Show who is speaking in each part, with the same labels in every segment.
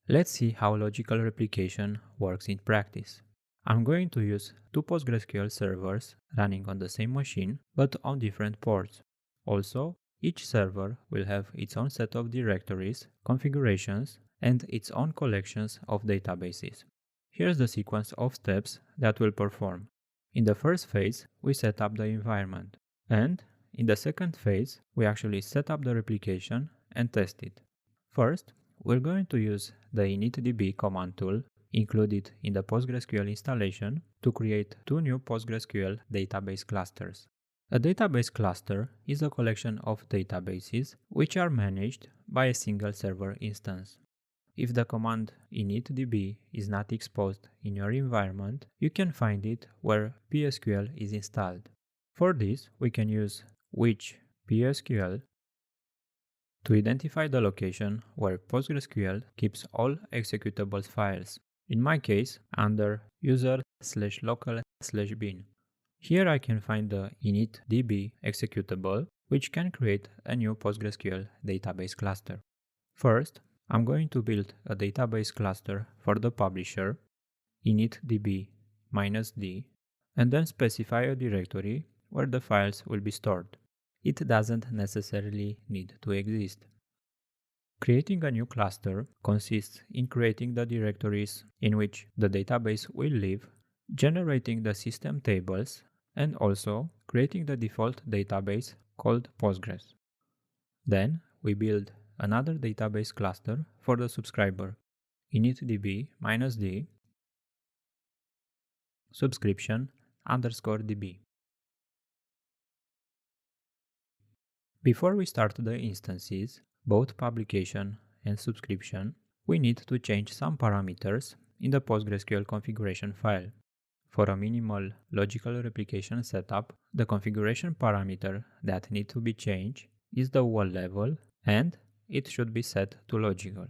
Speaker 1: Let's see how logical replication works in practice. I'm going to use two PostgreSQL servers running on the same machine but on different ports. Also, each server will have its own set of directories, configurations, and its own collections of databases. Here's the sequence of steps that we'll perform. In the first phase, we set up the environment. And in the second phase, we actually set up the replication and test it. First, we're going to use the initdb command tool included in the PostgreSQL installation to create two new PostgreSQL database clusters. A database cluster is a collection of databases which are managed by a single server instance. If the command initdb is not exposed in your environment, you can find it where PSQL is installed. For this, we can use which PSQL to identify the location where PostgreSQL keeps all executable files. In my case, under user/local/bin. Here I can find the initdb executable, which can create a new PostgreSQL database cluster. First, I'm going to build a database cluster for the publisher, initdb -d, and then specify a directory where the files will be stored. It doesn't necessarily need to exist. Creating a new cluster consists in creating the directories in which the database will live, generating the system tables, and also creating the default database called Postgres. Then we build another database cluster for the subscriber, initdb -d subscription_db. Before we start the instances, both publication and subscription, we need to change some parameters in the PostgreSQL configuration file. For a minimal logical replication setup, the configuration parameter that needs to be changed is the wall level, and it should be set to logical.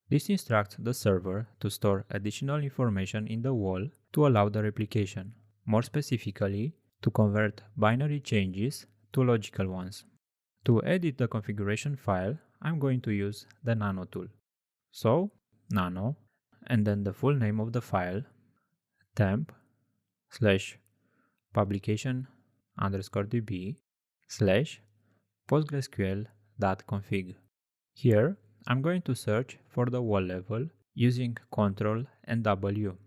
Speaker 1: This instructs the server to store additional information in the wall to allow the replication, more specifically, to convert binary changes to logical ones. To edit the configuration file, I'm going to use the nano tool. So, nano, and then the full name of the file, temp/publication_db/postgresql.config. Here, I'm going to search for the wall level using Ctrl and W.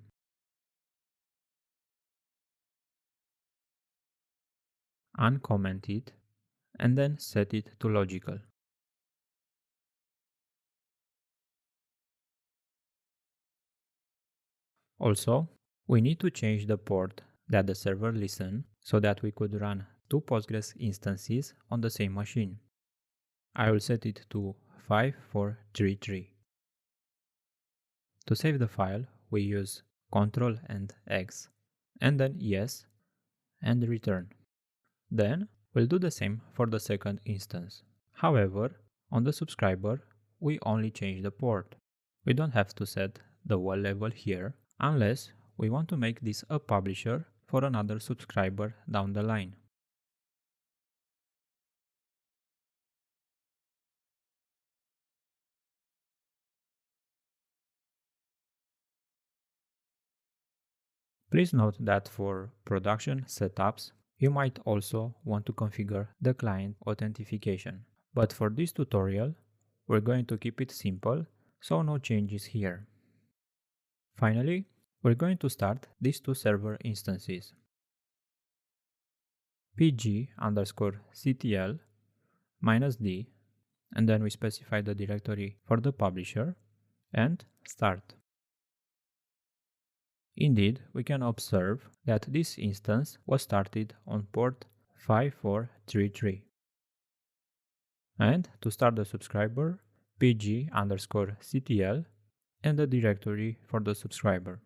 Speaker 1: Uncomment it, and then set it to logical. Also, we need to change the port that the server listens so that we could run two Postgres instances on the same machine. I will set it to 5433. To save the file, we use Ctrl and X, and then yes, and return. Then we'll do the same for the second instance. However, on the subscriber, we only change the port. We don't have to set the wall level here unless we want to make this a publisher for another subscriber down the line. Please note that for production setups, you might also want to configure the client authentication. But for this tutorial, we're going to keep it simple, so no changes here. Finally, we're going to start these two server instances. pg_ctl -d, and then we specify the directory for the publisher, and start. Indeed, we can observe that this instance was started on port 5433. And to start the subscriber, pg_ctl and the directory for the subscriber.